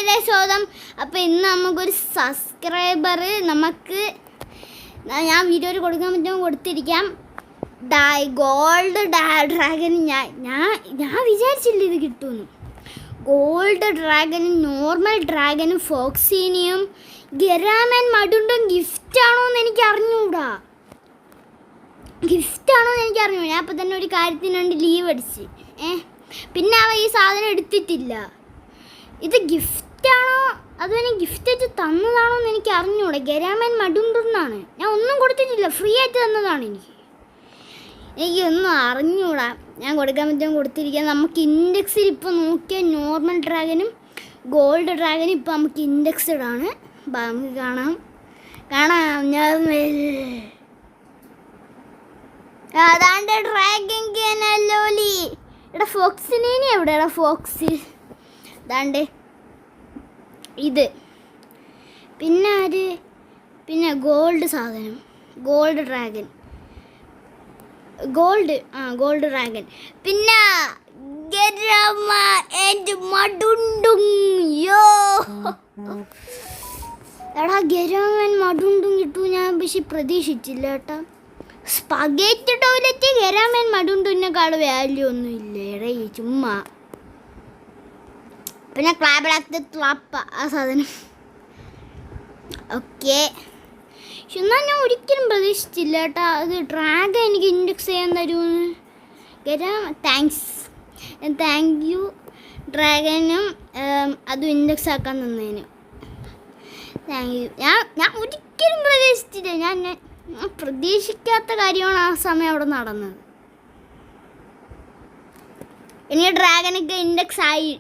ചാനലിലെ ചോദ്യം. അപ്പോൾ ഇന്ന് നമുക്കൊരു സബ്സ്ക്രൈബർ നമുക്ക് ഞാൻ വീഡിയോയിൽ കൊടുക്കാൻ പറ്റുമ്പോൾ കൊടുത്തിരിക്കാം. ഗോൾഡ് ഡ്രാഗൻ ഞാൻ വിചാരിച്ചില്ല ഇത് കിട്ടുമെന്ന്. ഗോൾഡ് ഡ്രാഗനും നോർമൽ ഡ്രാഗനും ഫോക്സീനിയും ഗരാമൻ മടുണ്ടും ഗിഫ്റ്റാണോ എന്ന് എനിക്ക് അറിഞ്ഞൂടാ. ഞാൻ അപ്പോൾ തന്നെ ഒരു കാര്യത്തിന് വേണ്ടി ലീവ് അടിച്ച് പിന്നെ അവ ഈ സാധനം എടുത്തിട്ടില്ല. ഇത് ഗിഫ്റ്റാണോ അതോ എനിക്ക് ഗിഫ്റ്റ് ആയിട്ട് തന്നതാണോ എന്ന് എനിക്ക് അറിഞ്ഞൂടാ. ഗരാമൻ മടുണ്ടെന്നാണ്, ഞാൻ ഒന്നും കൊടുത്തിട്ടില്ല, ഫ്രീ ആയിട്ട് തന്നതാണ്. എനിക്കൊന്നും അറിഞ്ഞൂടാ. ഞാൻ കൊടുക്കാൻ പറ്റും കൊടുത്തിരിക്കുക. നമുക്ക് ഇൻഡെക്സിൽ ഇപ്പോൾ നോക്കിയാൽ നോർമൽ ഡ്രാഗനും ഗോൾഡ് ഡ്രാഗനും ഇപ്പോൾ നമുക്ക് ഇൻഡെക്സ്ഡ് ആണ്. നമുക്ക് കാണാം. ഞാൻ അതാണ്ട് ഡ്രാഗൻ ലോലി. എടാ ഫോക്സിനെ എവിടെയാടാ ഫോക്സ്? അതാണ്ട് ഇത്. പിന്നെ ഗോൾഡ് സാധനം, ഗോൾഡ് ഡ്രാഗൻ, ഗോൾഡ് ഡ്രാഗൻ. പിന്നെ ഗരാമ ആൻഡ് മടുണ്ടും. യോ എടാ ഗരാമൻ മടുണ്ടും കിട്ടൂ ഞാൻ പക്ഷെ പ്രതീക്ഷിച്ചില്ല കേട്ടാ. സ്പഗേറ്റി ടോയ്ലറ്റ് ഗരാമൻ മടുണ്ടിനേക്കാൾ വാല്യൂ ഒന്നും ഇല്ല എടേ ചുമ്മാ. പിന്നെ ക്ലാപ്പ് ആ സാധനം. ഓക്കെ, പക്ഷെ എന്നാൽ ഞാൻ ഒരിക്കലും പ്രതീക്ഷിച്ചില്ല കേട്ടാ അത് ഡ്രാഗൺ എനിക്ക് ഇൻഡെക്സ് ചെയ്യാൻ തരുമെന്ന്. താങ്ക് യു ഡ്രാഗനും അതും ഇൻഡെക്സ് ആക്കാൻ തന്നതിന് താങ്ക് യു. ഞാൻ ഒരിക്കലും പ്രതീക്ഷിച്ചില്ല. ഞാൻ പ്രതീക്ഷിക്കാത്ത കാര്യമാണ് ആ സമയം അവിടെ നടന്നത്. ഇനി ഡ്രാഗനൊക്കെ ഇൻഡെക്സ് ആയി.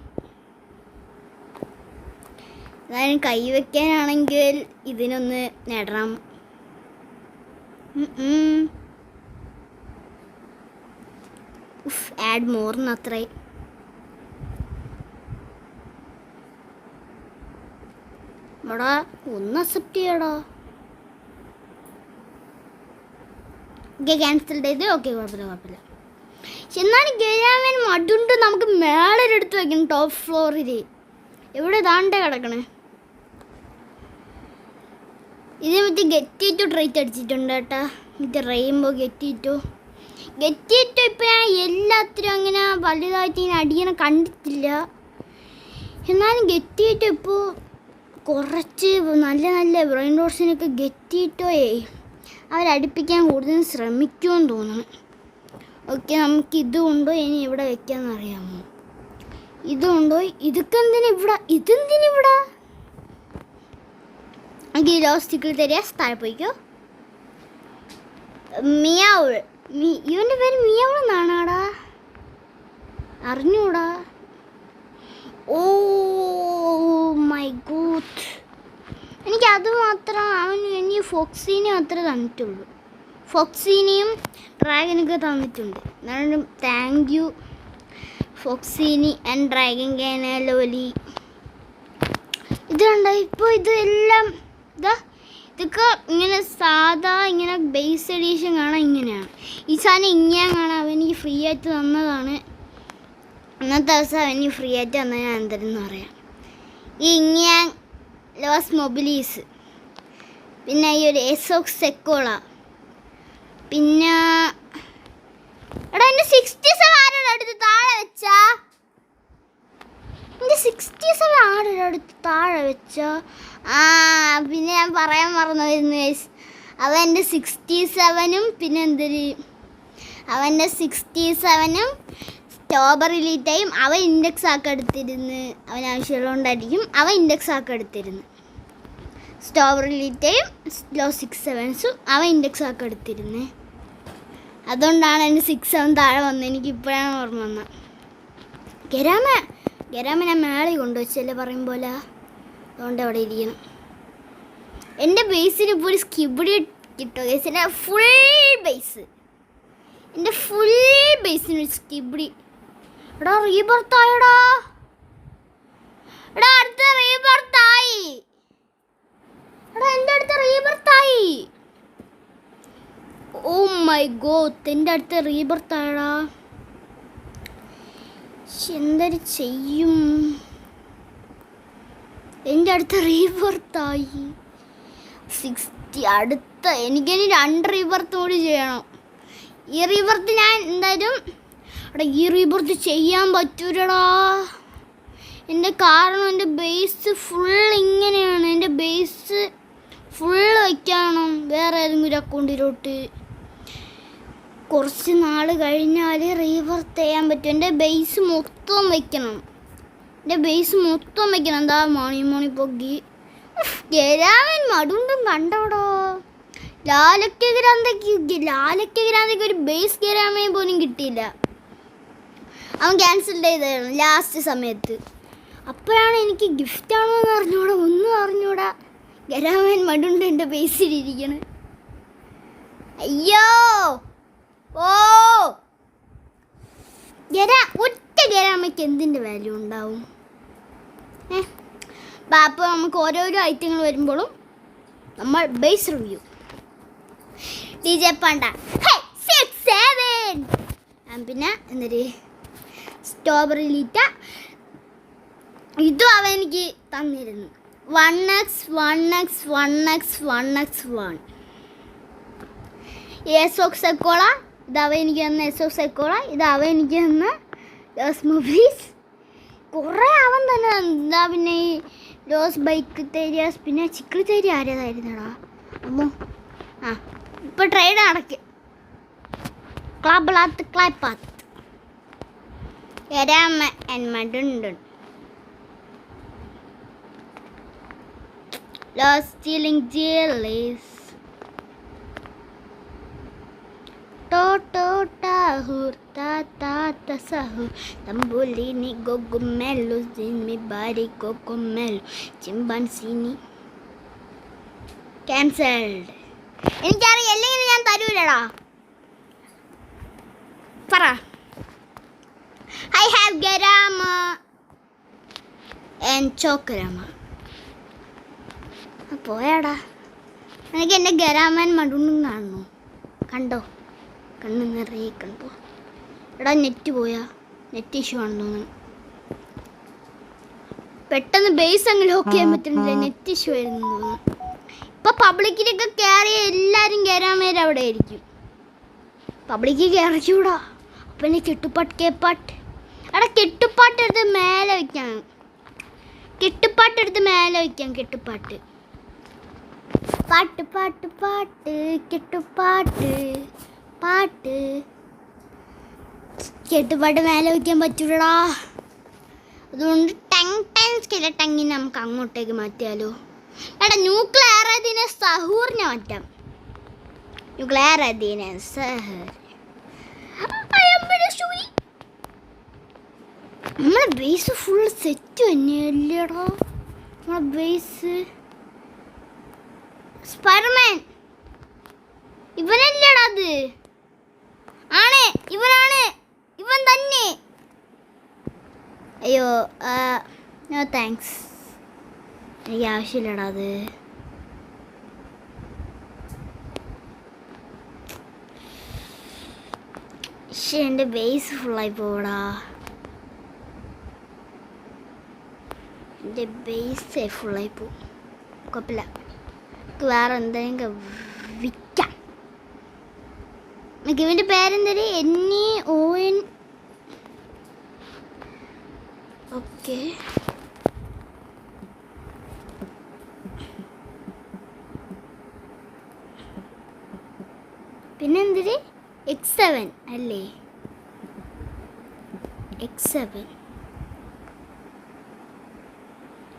അതായത് കൈവയ്ക്കാനാണെങ്കിൽ ഇതിനൊന്ന് നേടണം. ആഡ് മോർന്ന് അത്രേ. എടാ ഒന്ന് അക്സെപ്റ്റ് ചെയ്യടാ. ക്യാൻസൽ ചെയ്ത് ഓക്കെ, കുഴപ്പമില്ല. പക്ഷെ എന്നാലും ഗരാമൻ മടുണ്ട് നമുക്ക് മേളരെടുത്ത് വയ്ക്കണം. ടോപ്പ് ഫ്ലോറിൽ എവിടെ താണ്ടേ കിടക്കണേ. ഇതിന് മറ്റേ ഗെറ്റിറ്റോ ട്രൈറ്റ് അടിച്ചിട്ടുണ്ട് കേട്ടാ. മറ്റേ റെയിൻബോ ഗെറ്റിറ്റോ ഇപ്പം ഞാൻ എല്ലാത്തിനും അങ്ങനെ വലുതായിട്ട് ഇങ്ങനെ അടിയനെ കണ്ടിട്ടില്ല. എന്നാലും ഗെറ്റിറ്റോ ഇപ്പോൾ കുറച്ച് നല്ല ബ്രെയിൻ റോഡ്സിനൊക്കെ ഗെറ്റിറ്റോയെ അവരടുപ്പിക്കാൻ കൂടുതൽ ശ്രമിക്കുമെന്ന് തോന്നുന്നു. ഓക്കെ, നമുക്ക് ഇതുകൊണ്ടോ ഇനി ഇവിടെ വെക്കാമെന്ന് അറിയാമോ? ഇതുകൊണ്ടോ ഇതെന്തിനിവിടെ എനിക്ക് ലോസ്റ്റിക്കിൽ തരിക. താഴെ പോയിക്കോ. മിയാവ്, ഇവൻ്റെ പേര് മിയാവ് എന്നാണാടാ, അറിഞ്ഞൂടാ. ഓ മൈ ഗോഡ്, എനിക്കത് മാത്രം എനിക്ക് ഫോക്സീനെ മാത്രമേ തന്നിട്ടുള്ളൂ. ഫോക്സീനെയും ഡ്രാഗനൊക്കെ തന്നിട്ടുണ്ട്. എന്നാലും താങ്ക് യു ഫോക്സീനി ആൻഡ് ഡ്രാഗൻ ലോലി. ഇത് കണ്ടോ ഇപ്പോൾ ഇതെല്ലാം ഇതൊക്കെ ഇങ്ങനെ സാധാ ഇങ്ങനെ ബേസ് എഡീഷൻ കാണാൻ ഇങ്ങനെയാണ്. ഈ സാധനം ഇങ്ങനെ കാണാൻ അവനെനിക്ക് ഫ്രീ ആയിട്ട് തന്നതാണ്. അന്നത്തെ ദിവസം അവന് ഫ്രീ ആയിട്ട് തന്നാൽ ഞാൻ എന്തെന്ന് പറയാം. ഈ ഇങ്ങാൻ ലോസ് മൊബിലീസ്, പിന്നെ ഈ ഒരു എസോക്സ് സെക്കോള, പിന്നെ എടാ എൻ്റെ 67 ആരുടെ അടുത്ത് താഴെ വെച്ചാ? എൻ്റെ 67 ആരുടെ അടുത്ത് താഴെ വെച്ചോ? പിന്നെ ഞാൻ പറയാൻ മറന്നുവരുന്നു ഗൈസ്. അവൻ്റെ 67ഉം പിന്നെ അവൻ്റെ 67ഉം സ്ട്രോബെറി ലീറ്റയും അവൻ ഇൻഡെക്സ് ആക്കി എടുത്തിരുന്ന്. അവൻ ആവശ്യമുള്ളതുകൊണ്ടായിരിക്കും അവൻ ഇൻഡെക്സ് ആക്കി എടുത്തിരുന്നു. സ്ട്രോബെറി ലീറ്റയും ലോ 67സും അവൻ ഇൻഡെക്സ് ആക്കി എടുത്തിരുന്നത്. അതുകൊണ്ടാണ് എൻ്റെ 67 താഴെ വന്നത്. എനിക്കിപ്പോഴാണ് ഓർമ്മ വന്നത്. ഗരാമ ഞാൻ മേളി കൊണ്ടുവച്ചല്ലേ പറയും പോലെ, അതുകൊണ്ട് അവിടെ ഇരിക്കണം. എൻ്റെ ബേസിന് ഇപ്പോൾ ഒരു സ്കിബിഡി കിട്ടുമോ ഗൈസ്? എൻ്റെ ഫുൾ ബേസിന് ഒരു സ്കിബിഡി. എടാ റീബർത്തായടാ, അടുത്ത റീബർത്തായി. എൻ്റെ അടുത്ത് റീബർത്തായി. ഓ മൈ ഗോഡ്, എൻ്റെ അടുത്ത് റീബർത്തായടാ. എന്തൊരു ചെയ്യും? എൻ്റെ അടുത്ത റീബർത്തായി 60. അടുത്ത എനിക്കിനി 2 റീബർത്ത് കൂടി ചെയ്യണം. ഈ റീബർത്ത് ഞാൻ എന്തായാലും ഈ റീബർത്ത് ചെയ്യാൻ പറ്റൂലടാ. കാരണം എൻ്റെ ബേസ് ഫുൾ ഇങ്ങനെയാണ്. എൻ്റെ ബേസ് ഫുൾ വയ്ക്കണം വേറെ ഏതെങ്കിലും അക്കൗണ്ടിലോട്ട്. കുറച്ച് നാൾ കഴിഞ്ഞാൽ റീബർത്ത് ചെയ്യാൻ പറ്റും. എൻ്റെ ബേസ് മൊത്തം വയ്ക്കണം. എന്താ മണി പൊക്കി ഗരാമൻ മടുണ്ടും കണ്ടോടോ. ലാലക്ക ഗ്രാന്തയ്ക്ക് ഒരു ബേസ് ഗരാമയും പോലും കിട്ടിയില്ല. അവൻ ക്യാൻസൽ ചെയ്തായിരുന്നു ലാസ്റ്റ് സമയത്ത്. അപ്പോഴാണ് എനിക്ക് ഗിഫ്റ്റ് ആണോ എന്ന് അറിഞ്ഞൂടാ, ഒന്നും അറിഞ്ഞൂടാ. ഗരാമൻ മടുണ്ട് എൻ്റെ ബേസിലിരിക്കണ്. അയ്യോ ഓ ഒറ്റ ഗരാമയ്ക്ക് എന്തിൻ്റെ വാല്യൂ ഉണ്ടാവും? അപ്പോൾ നമുക്ക് ഓരോരോ ഐറ്റങ്ങൾ വരുമ്പോഴും നമ്മൾ ബേസ് റിവ്യൂ DJ പണ്ട പിന്നെ എന്നൊരു സ്ട്രോബെറി ലീറ്റ ഇതും അവൻ എനിക്ക് തന്നിരുന്നു. 1x എസോക്സെക്കോള ഇതവ എനിക്ക് തന്ന എസോക്സെക്കോള, ഇതവ എനിക്ക് തന്ന ലോസ്മോബീസ്. കുറേ അവൻ തന്നെ എന്താ. പിന്നെ ഈ ലോസ് ബൈക്ക് തേരിയാസ്, പിന്നെ ചിക്കിളി തേരി ആരേതായിരുന്നടാ അമ്മോ. ഇപ്പം ട്രേഡ് നടക്ക് ക്ലാപ്പാത്ത് എരാമ എന്മടുണ്ട്. Lost stealing jellies. Tahur ta sahu tambulini gogomelo zimi bari gogomelo chimpanzini cancelled. എനിക്കറിയാം അല്ലെങ്കിൽ ഞാൻ തരൂലടാ. പറ. I have Garama and Chokrama. പോയാടാ. എനിക്ക് എൻ്റെ ഗരാമൻ മടുണ്ടും കാണണോ? കണ്ടോ? കണ്ണ് നിറയെ കണ്ടോ? എടാ നെറ്റ് പോയാ? നെറ്റ് ഇഷ്യൂ ആണെന്ന് തോന്നുന്നു. പെട്ടെന്ന് ബേസ് അങ്ങ് ലോക്ക് ചെയ്യാൻ പറ്റുന്നില്ല, നെറ്റ് ഇഷ്യൂ ആയിരുന്നു തോന്നുന്നു. ഇപ്പം പബ്ലിക്കിലൊക്കെ കയറിയ എല്ലാവരും ഗരാമേർ അവിടെ ആയിരിക്കും. പബ്ലിക്ക് കയറിക്കൂടാ. അപ്പം എന്നെ കെട്ടുപാട്ട് എടാ കെട്ടുപാട്ടെടുത്ത് മേലെ വയ്ക്കാം. കെട്ടുപാട്ട് കെട്ടുപാട്ട് മേലെ വയ്ക്കാൻ പറ്റൂടാ. അതുകൊണ്ട് ടങ്ങിനെ നമുക്ക് അങ്ങോട്ടേക്ക് മാറ്റിയാലോ. എടാ ന്യൂക്ലിയർ അതിനെ സഹൂറിനെ മാറ്റാം. നമ്മളെ ബേസ് ഫുൾ സെറ്റ് തന്നെയല്ലേടാ. നമ്മളെ ബേസ് സ്പൈഡർമാൻ ഇവനല്ലേടാ. അത് ആണ്, ഇവൻ തന്നെ. അയ്യോ നോ താങ്ക്സ്, എനിക്ക് ആവശ്യമില്ലടാ അത്. പക്ഷേ എൻ്റെ ബേസ് ഫുള്ളായി പോടാ. എൻ്റെ ബേസ് ഫുള്ളായി പോവും. കുഴപ്പമില്ല, വേറെ എന്തെങ്കിലും വിൽക്കാം. ഇവൻ്റെ പേരെന്തര്? NEON. ഓക്കെ, പിന്നെ എന്തിര്? X7 അല്ലേ? X7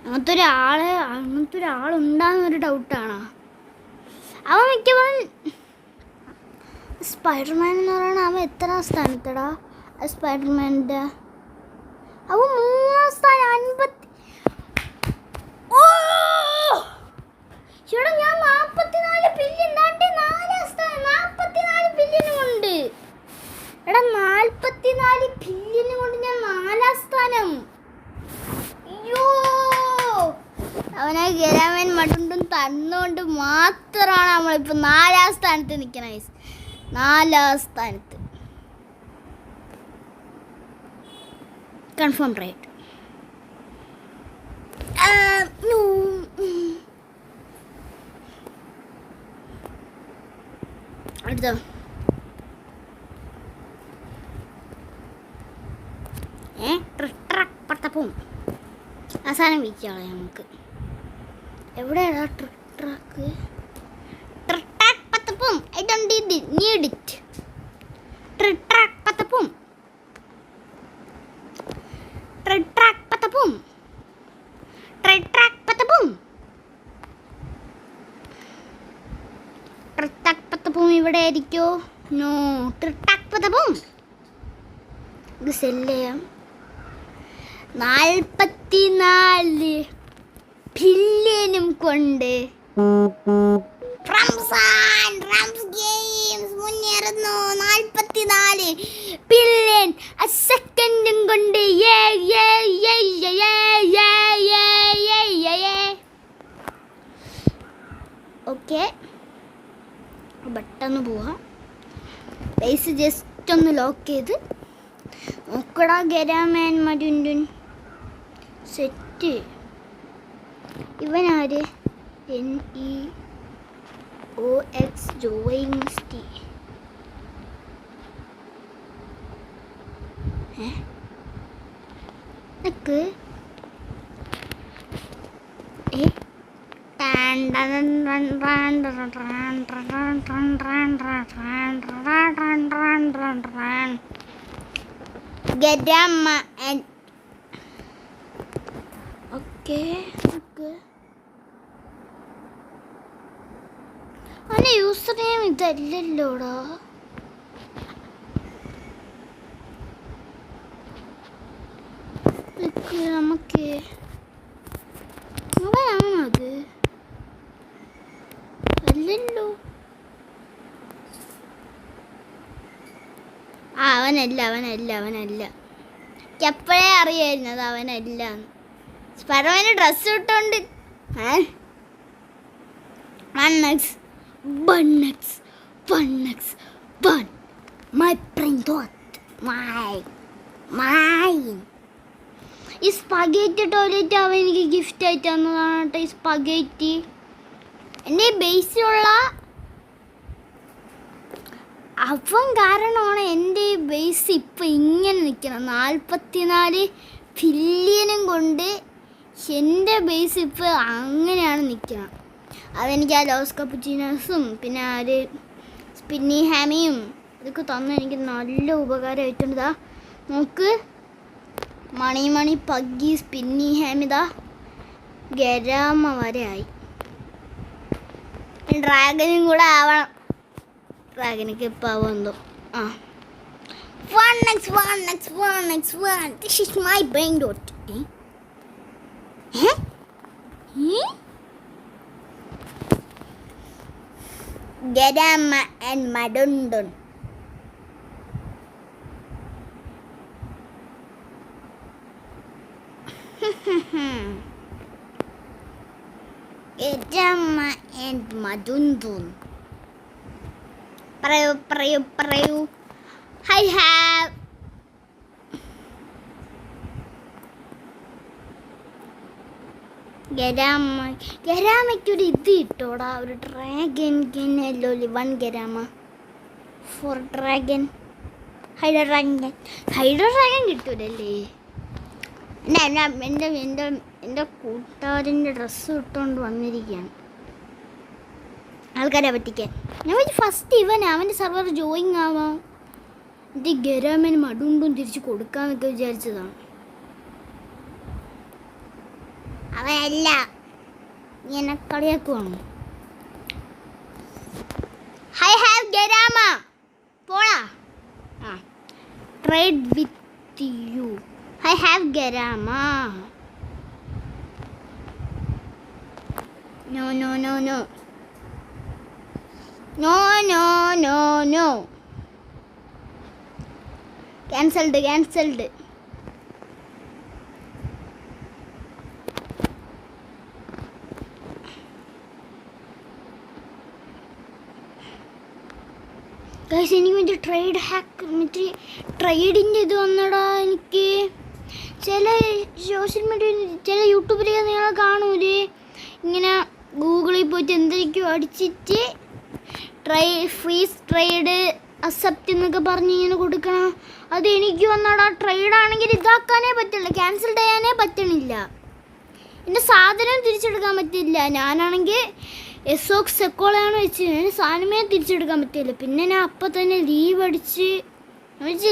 അങ്ങനത്തെ ഒരാളുണ്ടാകുന്നൊരു ഡൗട്ടാണ്. അവൻ മിക്കവാറും സ്പൈഡർമാൻ എന്ന് പറയുന്നത് അവൻ എത്ര സ്ഥാനത്തടാ? സ്പൈഡർമാൻ്റെ അവൻ 3-ാം സ്ഥാനം. 50. ഓ ചേട്ടാ, ഞാൻ 44 ബില്യൺ 4-ാം സ്ഥാനം. 44 ബില്യൺ കൊണ്ട് എടാ, 44 ബില്യൺ കൊണ്ട് ഞാൻ 4-ാം സ്ഥാനം. അയ്യോ, അവനെ ഗരാമൻ മടുണ്ടും തന്നുകൊണ്ട് മാത്രമാണ് നമ്മളിപ്പോൾ 4-ാം സ്ഥാനത്ത് നിൽക്കണ. 4-ാം സ്ഥാനത്ത് കൺഫേം റൈറ്റ്. എടുത്തോ. ട്രിട്ടറപ്പത്തപ്പും അവസാനം വിളിക്കാളെ നമുക്ക്. എവിടെയാടാ ട്രിട്ടറാക്ക്? ട്രിട്ടറപ്പത്തപ്പും ഐ ഡോണ്ട് നീഡ് ഇറ്റ്. ട്രിട്ടറപ്പത്തപ്പും ട്രിട്ടറപ്പത്തപ്പും ട്രിട്ടറപ്പത്തപ്പും ട്രിട്ടറപ്പത്തപ്പും ഇവിടെ ആയിരിക്കോ? നോ. ട്രിട്ടറപ്പത്തപ്പും ഇത് സെല്ല് ചെയ്യാം. 44 ബില്യനും കൊണ്ട് റംസ് ഗെയിംസ് മുന്നേറുന്നു. 44 ബില്യൺ സെക്കൻഡും കൊണ്ട്. ഓക്കെ, പെട്ടെന്ന് പോവാം. ബേസ് ജസ്റ്റ് ഒന്ന് ലോക്ക് ചെയ്ത് നോക്കടാ. ഗരാമാൻ മരുണ്ടുൻ സെറ്റ്. ഇവനാര്? NEOX ജോയിങ്സ്റ്റി. നിക്ക്. ഗരാമ ആൻഡ് ഓക്കെ. അവൻ്റെ യൂസർ നെയിം ഇതല്ലല്ലോടാ. നമുക്ക് അവനാണത് അല്ലല്ലോ. അവനല്ല. എപ്പോഴേ അറിയായിരുന്നത് അവനല്ല. പരവന് ഡ്രസ്സ് ഇട്ടോണ്ട് 1x 1 my brain thought mine. ഈ സ്പഗേറ്റി ടോയ്ലറ്റ് അവൻ എനിക്ക് ഗിഫ്റ്റ് ആയിട്ട് തന്നതാണ് കേട്ടോ. ഈ സ്പഗേറ്റി എൻ്റെ ബേസിലുള്ള അവൻ കാരണമാണ് എൻ്റെ ഈ ബേസ് ഇപ്പം ഇങ്ങനെ നിൽക്കണം. 44 ബില്യനും കൊണ്ട് എൻ്റെ ബേസ് ഇപ്പോൾ അങ്ങനെയാണ് നിൽക്കണം. അതെനിക്ക് ആ ലോസ് കപ്പുച്ചീനോസും പിന്നെ ആ ഒരു സ്പിന്നി ഹാമിയും ഇതൊക്കെ തന്നു എനിക്ക് നല്ല ഉപകാരമായിട്ടുണ്ട്. നോക്ക്, മണി പഗ്ഗി സ്പിന്നി ഹാമിതാ ഗരാമ വരെ ആയി. ഡ്രാഗനും കൂടെ ആവണം. ഡ്രാഗനൊക്കെ ഇപ്പം ആവുമെന്തോ. 1x 1. This is my brain dot. Gadama and Madundun. Gadama and Madundun. Parayu. I have ഗരാമയ്ക്കൊരു ഇത് ഇട്ടോടാ. ഒരു ഡ്രാഗൻ അല്ലോ. 1 ഗരാമ ഫോർ ഡ്രാഗൻ. ഹൈഡ്രോ ഡ്രാഗൻ കിട്ടൂലല്ലേ. എൻ്റെ കൂട്ടുകാരൻ്റെ ഡ്രസ്സ് ഇട്ടുകൊണ്ട് വന്നിരിക്കുകയാണ് ആൾക്കാരെ പറ്റിക്കാൻ. ഞാൻ ഫസ്റ്റ് അവൻ്റെ സർവർ ജോയിൻ ആവാം. എൻ്റെ ഗരാമന് മടുണ്ടും തിരിച്ച് കൊടുക്കാമെന്നൊക്കെ വിചാരിച്ചതാണ്. അവനല്ല, എന്നെ കളിയാക്കുവാണ്. I have Garama. പോടാ. Trade with you. I have Garama. No. Cancelled. Guys, എനിക്ക് മറ്റേ ട്രേഡിൻ്റെ ഇത് വന്നടാ. എനിക്ക് ചില സോഷ്യൽ മീഡിയയിൽ ചില യൂട്യൂബിലൊക്കെ നിങ്ങൾ കാണൂലേ, ഇങ്ങനെ ഗൂഗിളിൽ പോയിട്ട് എന്തൊക്കെയോ അടിച്ചിട്ട് ഫ്രീസ് ട്രേഡ് അക്സെപ്റ്റ് എന്നൊക്കെ പറഞ്ഞ് ഇങ്ങനെ കൊടുക്കണം. അത് എനിക്ക് വന്നടാ. ട്രേഡ് ആണെങ്കിൽ ഇതാക്കാനേ പറ്റില്ല, ക്യാൻസൽ ചെയ്യാനേ പറ്റണില്ല. എൻ്റെ സാധനം തിരിച്ചെടുക്കാൻ പറ്റില്ല. ഞാനാണെങ്കിൽ എസോക്സ് സെക്കോളാണ് വെച്ച് സാധനമേ തിരിച്ചെടുക്കാൻ പറ്റില്ല. പിന്നെ ഞാൻ അപ്പം തന്നെ ലീവ് അടിച്ച്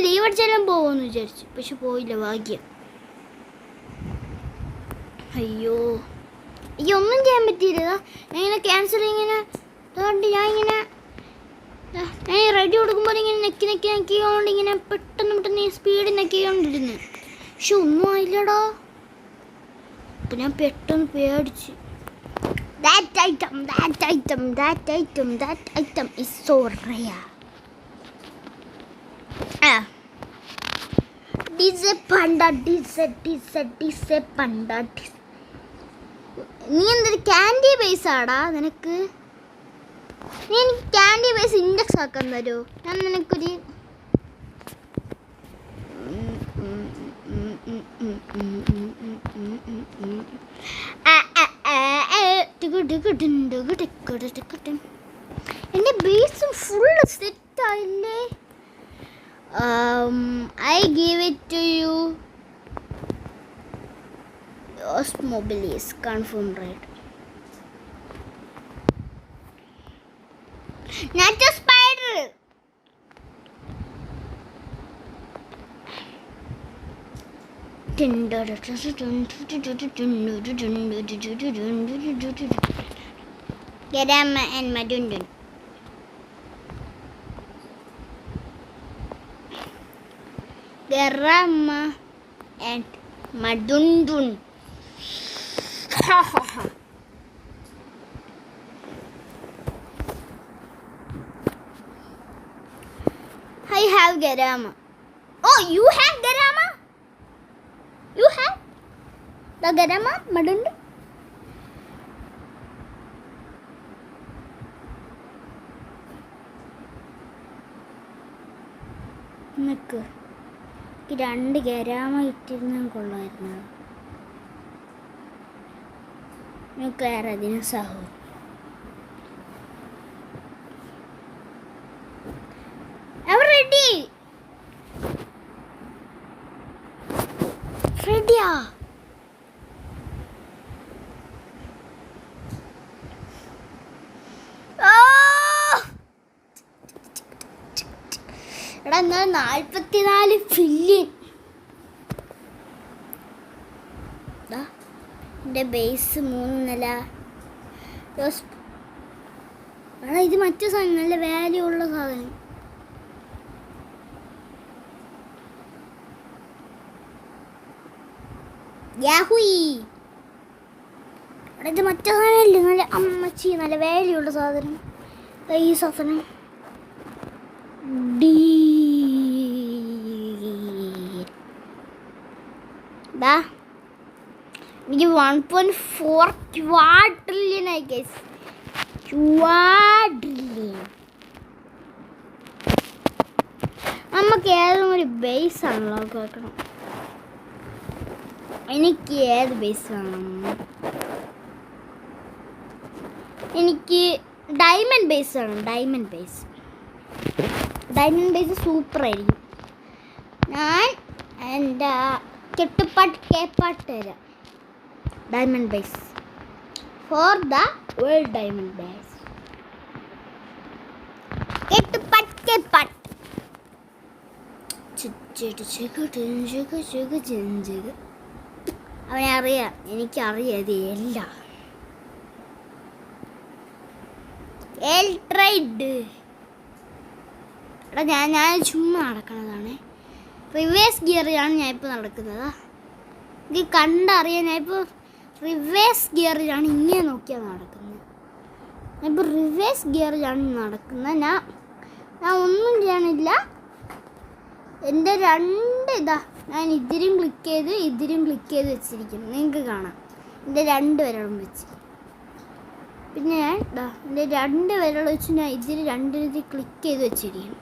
ലീവ് അടിച്ചാലും പോകുമെന്ന് വിചാരിച്ചു. പക്ഷെ പോയില്ല, ഭാഗ്യം. അയ്യോ ഒന്നും ചെയ്യാൻ പറ്റിയില്ല. ഞാൻ ഇങ്ങനെ ക്യാൻസൽ ഇങ്ങനെ അതുകൊണ്ട് ഞാൻ റെഡി കൊടുക്കുമ്പോൾ ഇങ്ങനെ നെക്കിക്കൊണ്ട് ഇങ്ങനെ പെട്ടെന്ന് സ്പീഡ് നെക്കിക്കൊണ്ടിരുന്നു. പക്ഷെ ഒന്നും ആയില്ലടാ. അപ്പം ഞാൻ പെട്ടെന്ന് പേടിച്ച്. That item is so rare. Panda. നീ എന്തൊരു ക്യാൻഡി ബേസ് ആടാ നിനക്ക്? നീ എനിക്ക് ക്യാൻഡി ബേസ് ഇൻഡെക്സ് ആക്കാൻ തരുമോ? ഞാൻ നിനക്കൊരു എൻ്റെ ബേസും full സെറ്റായില്ലേ? I give it to you. Osmobile is confirmed, right? Not a spider. Gerama and Madundun. Gerama and Madundun. I have Gerama. Oh, you have Gerama? You have the Gerama, Madundun? നിക്ക്, രണ്ട് ഗരാമ ഇട്ടിരുന്നാൽ കൊള്ളായിരുന്നു. Nuclear അതിന് സഹോ. റെഡിയാ? എടാ എന്നാൽ 44 ഫില്യൻ. എൻ്റെ base 3 നില. എടാ ഇത് മറ്റു സാധനം, നല്ല വാല്യൂ ഉള്ള സാധനം. യാഹുയി. എടാ ഇത് മറ്റു സാധനമല്ലേ, നല്ല അമ്മച്ചി, നല്ല വാല്യൂ ഉള്ള സാധനം. ഈ സാധനം എനിക്ക് 1.4 ക്വാഡ്രില്യൺ ആയി ഗൈസ്. ക്വാഡ്രില്യൺ. നമുക്ക് ഏതും ഒരു ബേസ് ആണല്ലോ കേൾക്കണം. എനിക്ക് ഏത് ബേസ് വേണം? എനിക്ക് ഡയമണ്ട് ബേസ് വേണം. ഡയമണ്ട് ബേസ് സൂപ്പറായിരിക്കും. ഞാൻ എൻ്റെ കേപ്പാട്ട് തരാം. Diamond base for the world diamond base. കേപ്പാട്ട് അവനെ അറിയാം, എനിക്കറിയാം ഇത് എല്ലാം. എടാ ഞാൻ ചുമ്മാ നടക്കണതാണ്. റിവേഴ്സ് ഗിയറിലാണ് ഞാൻ ഇപ്പോൾ നടക്കുന്നത്. ഇത് കണ്ടറിയാൻ ഞാനിപ്പോൾ റിവേഴ്സ് ഗിയറിലാണ് ഇങ്ങനെ നോക്കിയാണ് നടക്കുന്നത്. ഞാനിപ്പോൾ റിവേഴ്സ് ഗിയറിലാണ് നടക്കുന്നത്. ഞാൻ ഒന്നും ചെയ്യാനില്ല. എൻ്റെ ഞാൻ ഇതിലും ക്ലിക്ക് ചെയ്ത് വെച്ചിരിക്കുന്നു. നിങ്ങൾക്ക് കാണാം എൻ്റെ 2 വിരലും വെച്ച്. പിന്നെ ഞാൻ എൻ്റെ 2 വിരൽ വെച്ച് ഞാൻ ഇതിൽ 2 ക്ലിക്ക് ചെയ്ത് വെച്ചിരിക്കുന്നു.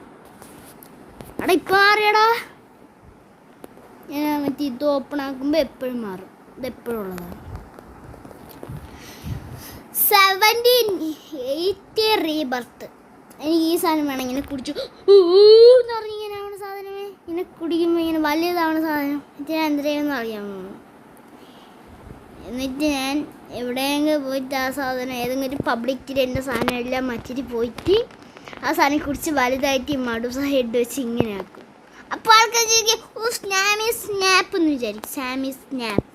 എടാ ഇപ്പം മാറിയടാ. ഞാൻ മറ്റേ ഇത് ഓപ്പൺ ആക്കുമ്പോൾ എപ്പോഴും മാറും. ഇതെപ്പോഴും ഉള്ളതാണ്. 1780 റീബർത്ത്. എനിക്ക് ഈ സാധനം വേണം. ഇങ്ങനെ കുടിച്ചു എന്ന് പറഞ്ഞ് ഇങ്ങനെ ആവണ സാധനമേ. ഇങ്ങനെ കുടിക്കുമ്പോൾ ഇങ്ങനെ വലിയതാവണ സാധനം. എന്നിട്ട് ഞാൻ എന്തിനാന്ന് അറിയാമോ? എന്നിട്ട് ഞാൻ എവിടെയെങ്കിലും പോയിട്ട് ആ സാധനം ഏതെങ്കിലും ഒരു പബ്ലിക്കിൽ എൻ്റെ സാധനം എല്ലാം മറ്റിട്ട് പോയിട്ട് ആ സാധനം കുടിച്ച് വലുതായിട്ട് ഈ മടുസ ഹെഡ് വെച്ച് ഇങ്ങനെ ആക്കും. അപ്പോൾ ആൾക്കാർ ചോദിക്കും, ഓ സ്നാമി സ്നാപ്പ് എന്ന് വിചാരിക്കും. സാമി സ്നാപ്പ്.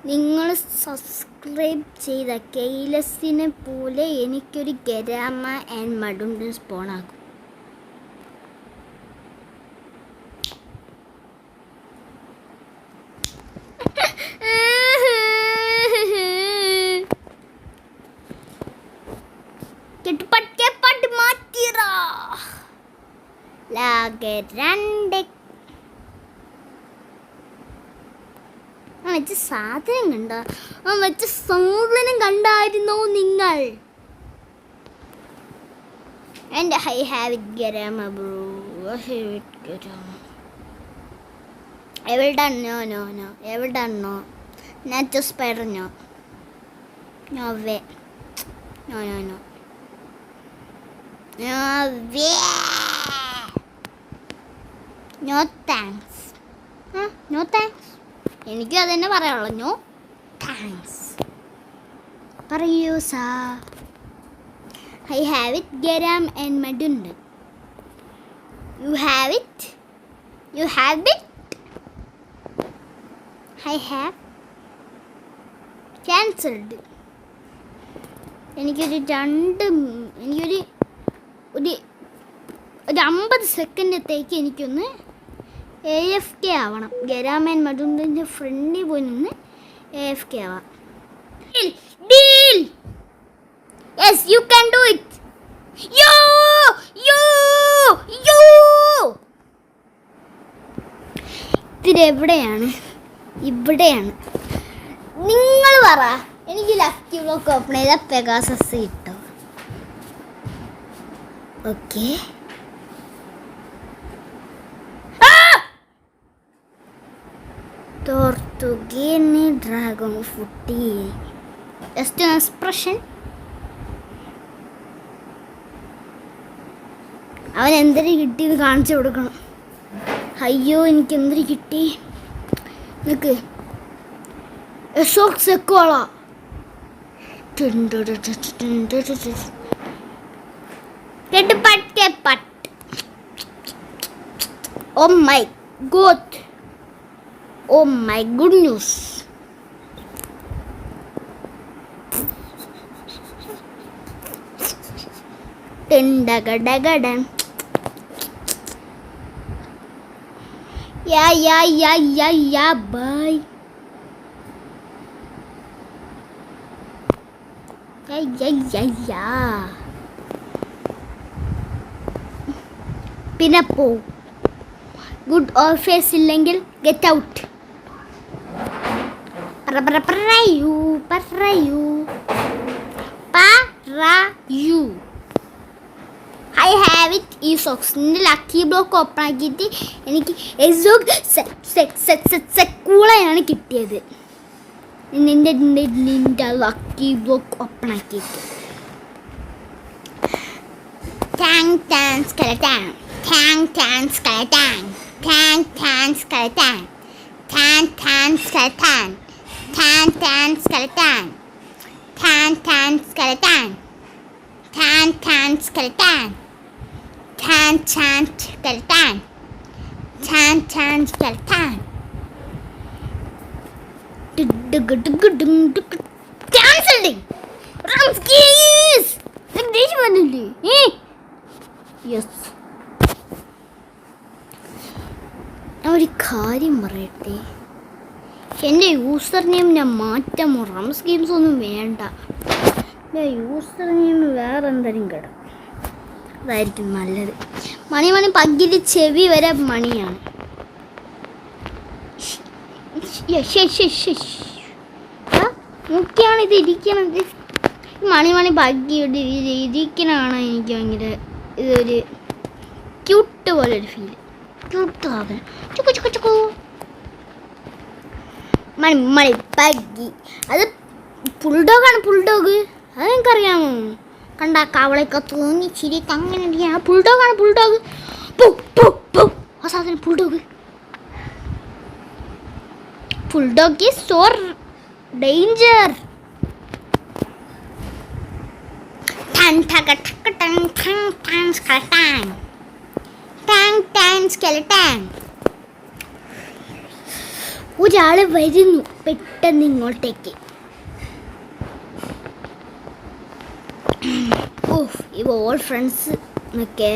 നിങ്ങൾ സബ്സ്ക്രൈബ് ചെയ്ത കെയ്ലസിനെ പോലെ എനിക്കൊരു ഗരാമ ആൻഡ് മടുണ്ട് സ്പോണാക്കും. വെച്ച സാധനം കണ്ടോ? വെച്ച സാധനം കണ്ടായിരുന്നോ നിങ്ങൾ? എൻ്റെ ഐ ഹാവ് ഇറ്റ് ഗരാമ ബ്രോ. ഐ ഹാവ് ഇറ്റ് ഗരാമ. എവിടെണ്ണോ നാറ്റോ spider no way. No thanks. No thanks. എനിക്കും അത് തന്നെ പറയാനുള്ളൂ. No thanks. പറയൂ സാ. ഐ ഹാവ് ഇറ്റ് ഗരാം ആൻഡ് മടുണ്ട്. You have it. I have cancelled. എനിക്കൊരു 50 സെക്കൻഡത്തേക്ക് എനിക്കൊന്ന് AFK ആവണം. ഗരാമൻ മടുണ്ടിൻ്റെ ഫ്രണ്ടിൽ പോയി നിന്ന് AFK ആവാം. Yes, you can do it. Yo! ഇതെവിടെയാണ്? ഇവിടെയാണ്. നിങ്ങൾ പറ. എനിക്ക് ലക്കി ബ്ലോക്ക് ഓപ്പൺ ചെയ്താൽ പെഗാസസ് കിട്ടും. Okay. Tortuguini Dragon Footy. Just an expression. അവൻ എന്തിനു കിട്ടിയത് കാണിച്ചു കൊടുക്കണം. അയ്യോ എനിക്ക് എന്തിനു കിട്ടി? നിനക്ക് സെക്കോള. Oh my god. Oh my goodness. Dagadagadam. Yeah, bye. Yeah. പിന്നെ പോ. ഗുഡ് ഓർ ഫേസ് ഇല്ലെങ്കിൽ ഗെറ്റ് ഔട്ട്. പറയൂ. I have it. ഈ സോക്സിൻ്റെ ലക്കി ബ്ലോക്ക് ഓപ്പൺ ആക്കിയിട്ട് എനിക്ക് കൂളയാണ് കിട്ടിയത്. നിന്റെ ലക്കി ബ്ലോക്ക് ഓപ്പൺ ആക്കിയിട്ട് skeleton. Canceling. Ramskis. Yes. ഒരു കാര്യം പറയട്ടെ. എൻ്റെ യൂസർ നെയിം ഞാൻ മാറ്റാൻ റംസ് ഗെയിംസ് ഒന്നും വേണ്ട. യൂസർ നെയിം വേറെ എന്തെങ്കിലും കിടക്കും. അതായിരിക്കും നല്ലത്. മണി പകുതി ചെവി വരെ മണിയാണ്. മുഖ്യാണ് ഇത് ഇരിക്കണത്. മണി പകുതി ഇരിക്കണതാണ് എനിക്ക് ഭയങ്കര ഇതൊരു ക്യൂട്ട് പോലൊരു ഫീൽ. ക്യൂട്ട് ആകാൻ മണി ബഗ്ഗി. അത് പുൾഡോഗാണ്, പുൾഡോഗ്. അത് നിങ്ങൾക്കറിയാമോ? കണ്ട കവളയൊക്കെ തൂങ്ങി ചിരി അങ്ങനെ പുൾഡോഗാണ്, പുൾഡോഗ്. ആ സാധനം പുൾഡോഗ്. പുൾഡോഗ് ഈസ് സോ ഡേഞ്ചർ. ഒരാള് വരുന്നു പെട്ടെന്ന് ഇങ്ങോട്ടേക്ക്. ഇവ ഓൾ ഫ്രണ്ട്സ് ഒക്കെ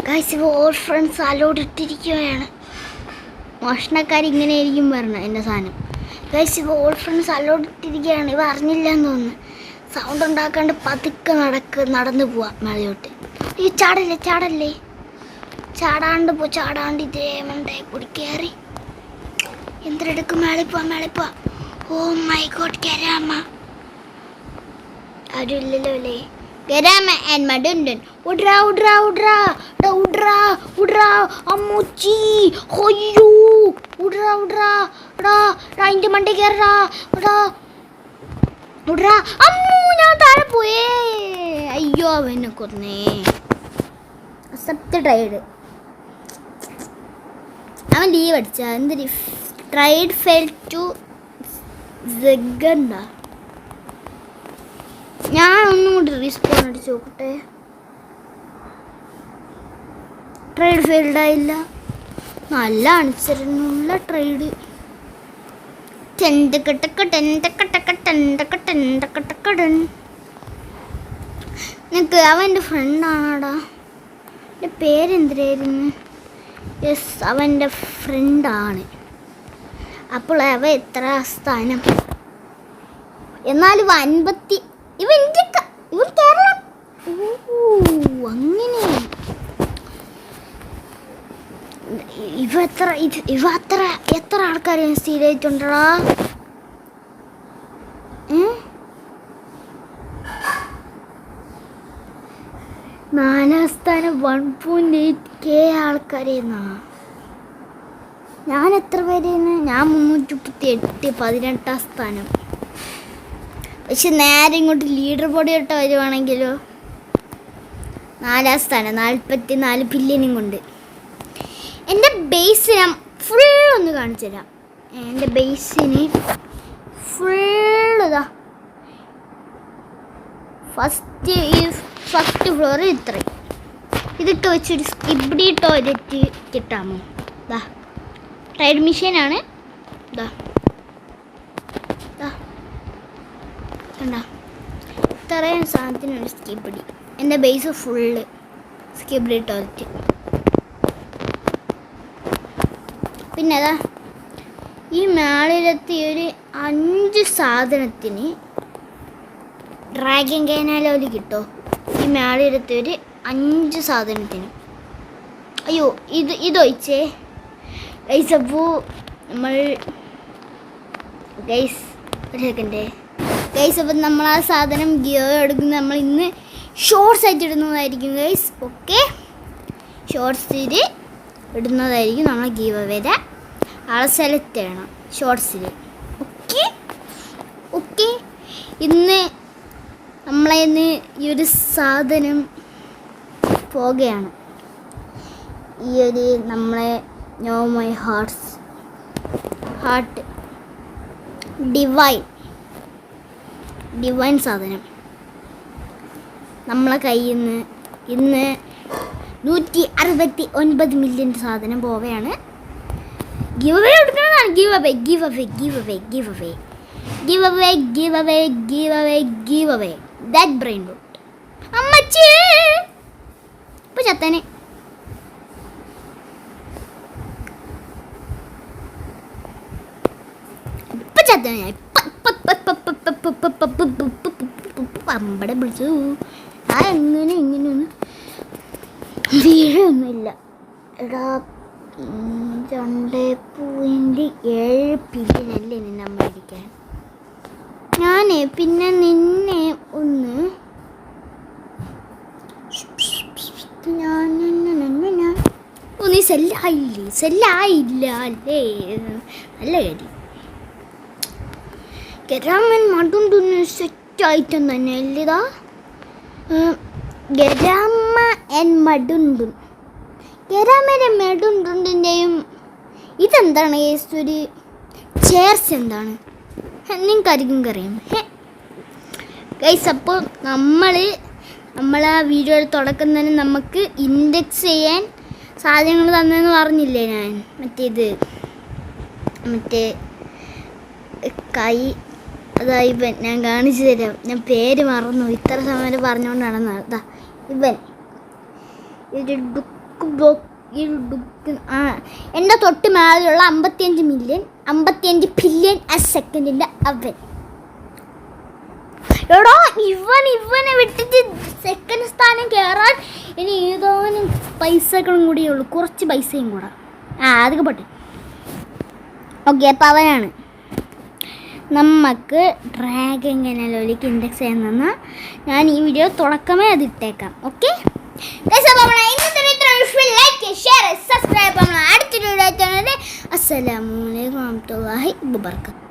ഗൈസ്, ഇവ ഓൾ ഫ്രണ്ട്സ് അലോട്ട് ഇട്ടിരിക്കുകയാണ്. മോഷണക്കാർ ഇങ്ങനെ ആയിരിക്കും പറഞ്ഞത് എൻ്റെ സാധനം. ഗൈസ്, ഇവ ഓൾ ഫ്രണ്ട്സ് അലോട്ട് ഇട്ടിരിക്കുകയാണ്. ഇവ അറിഞ്ഞില്ല എന്ന് തോന്നുന്നു. സൗണ്ട് ഉണ്ടാക്കാണ്ട് പതുക്കെ നടന്നു പോവാ മേളയോട്ട്. ഈ ചാടല്ലേ ചാടാണ്ട് ഇതേ മണ്ടേ കൂടി കയറി എന്തെടുക്കും മേളിപ്പോ. ഓ മൈ ഗോഡ്, ഗരാമ ആരും ഇല്ലല്ലോ അല്ലേ? ഗരാമ ആൻഡ് മഡുണ്ടൻ. ഉഡ്രാ അമ്മൂച്ചി. ഹൊയ്യോ ഉഡ്രാ അതിൻ്റെ മണ്ടേ കയറാ. അമ്മൂ, ഞാൻ താഴെ പോയേ. അയ്യോ, അവനെ കൊന്നേ. Accept trade. അവൻ ലീവ് അടിച്ച എന്തൊരു ട്രൈഡ് ഫെയിൽ ടു സെഗണ്ട. ഞാൻ ഒന്നും കൂടി റീസ്പോൺ അടിച്ച് നോക്കട്ടെ. ട്രൈഡ് ഫെയിൽഡ് ആയില്ല. നല്ല അനുസരണമുള്ള ട്രൈഡ്. നിനക്ക് അവൻ്റെ ഫ്രണ്ടാണാടാ. എൻ്റെ പേരെന്തിനായിരുന്നു? യെസ്, അവൻ്റെ ഫ്രണ്ടാണ്. അപ്പോൾ അവ എത്ര സ്ഥാനം? എന്നാലും 50. ഇവൻ കേരളം. അങ്ങനെ എത്ര ആൾക്കാരെ സ്ഥിരമായിട്ടുണ്ടടാ? 4 സ്ഥാനം 1.8K ആൾക്കാരെന്നാ. ഞാൻ എത്ര പേരെന്ന്? ഞാൻ 338, 18 സ്ഥാനം. പക്ഷെ നേരെ ഇങ്ങോട്ട് ലീഡർ ബോർഡ് ഇട്ട് വരുവാണെങ്കിലോ 4 സ്ഥാനം 44 ബില്യനും കൊണ്ട്. എൻ്റെ ബേസ് ഞാൻ ഫുൾ ഒന്ന് കാണിച്ചു തരാം. എൻ്റെ ബേസിന് ഫുൾ ഇതാ. ഫസ്റ്റ് ഫ്ലോർ ഇത്രയും. ഇതൊക്കെ വെച്ചൊരു സ്കിബിഡി ടോയ്ലറ്റ് കിട്ടാമോ? ഇതാ ട്രൈഡ് മെഷീനാണ്. ഇതാ കണ്ട, ഇത്രയും സാധനത്തിനൊരു സ്കിബിഡി. എൻ്റെ ബേസ് ഫുള്ള് സ്കിബിഡി ടോയ്ലറ്റ്. പിന്നെ അതാ ഈ മേളിലെത്തി ഒരു 5 സാധനത്തിന് ഡ്രാഗൺ കാനാലോലി കിട്ടോ. ഈ മേളിലെത്തി ഒരു 5 സാധനത്തിന്. അയ്യോ, ഇതൊഴിച്ചേ ഗൈസ്. അപ്പോൾ നമ്മൾ ഗൈസ് ഒരു സെക്കൻഡ് ഗൈസ്. അപ്പം നമ്മൾ ആ സാധനം ഗിയോ എടുക്കുന്നത് നമ്മൾ ഇന്ന് ഷോർട്സ് ആയിട്ട് ഇടുന്നതായിരിക്കും ഗൈസ്. ഓക്കെ, ഷോർട്സിൽ ഇടുന്നതായിരിക്കും. നമ്മൾ ഗീവ് അവയുടെ ആളെ സെലക്ട് ചെയ്യണം ഷോർട്സിൽ. ഓക്കെ ഇന്ന് നമ്മളതിന് ഈ ഒരു സാധനം പോകുകയാണ്. ഈ ഒരു നമ്മളെ നോ മൈ ഹാർട്ട് ഡിവൈൻ സാധനം നമ്മളെ കയ്യിൽ നിന്ന് ഇന്ന് 169 മില്യൺ സാധനം പോവുകയാണ്. ഗിവ് അവേ കൊടുക്കുന്നതാണ്. Give away that brain root. അമ്മച്ചി ഇപ്പൊ ചത്തനെ. പമ്പടെ വിളിച്ചു. ആ എങ്ങനെയൊന്നും വീഴൊന്നുമില്ല. എടാ 2.7 ബില്യനല്ലേ നിന്നെ മേടിക്കാൻ. പിന്നെ നിന്നെ ഒന്ന് നീ സെല്ലായില്ല അല്ലേ? നല്ല കാര്യം. ഗരാമൻ മടുണ്ടുന്ന് സെറ്റായിട്ടും തന്നെ അല്ലിതാ. ഗരാമ ആൻഡ് മടുണ്ടുൻ, ഗരാമയുടെ മടുണ്ടുണ്ടിൻ്റെയും ഇതെന്താണ് ഗൈസ്? ഒരു ചേർച്ച എന്താണ് നിങ്ങൾക്കായിരിക്കും അറിയാം ഗൈസ്. അപ്പോൾ നമ്മളാ വീഡിയോ തുടക്കുന്നതിന് നമുക്ക് ഇൻഡെക്സ് ചെയ്യാൻ സാധനങ്ങൾ തന്നെന്ന് പറഞ്ഞില്ലേ ഞാൻ? മറ്റേ കൈ അതാ ഇവൻ, ഞാൻ കാണിച്ചു തരാം. ഞാൻ പേര് മറന്നു, ഇത്ര സമയം പറഞ്ഞുകൊണ്ട് നടന്നത്. അതാ ഇവൻ, ഒരു എൻ്റെ തൊട്ട് മേളിലുള്ള 55 ബില്യൺ ആ സെക്കൻഡിൻ്റെ അവൻ. എടാ ഇവനെ വിട്ടിട്ട് സെക്കൻഡ് സ്ഥാനം കയറാൻ ഇനി ഏതാനും പൈസകളും കൂടിയേ ഉള്ളൂ, കുറച്ച് പൈസയും കൂടെ. അതൊക്കെ പോട്ടെ. ഓക്കെ, അപ്പം അവനാണ്. നമുക്ക് ഡ്രാഗ് എങ്ങനെ ലോലിക്ക് ഇൻഡെക്സ് ചെയ്യാൻ തന്നാൽ ഞാൻ ഈ വീഡിയോ തുടക്കമേ അത് ഇട്ടേക്കാം. Okay, like share subscribe. അടുത്തൊരു വീഡിയോ. അസ്സലാമു അലൈക്കും വറഹ്മത്തുള്ളാഹി വബറകാതുഹു.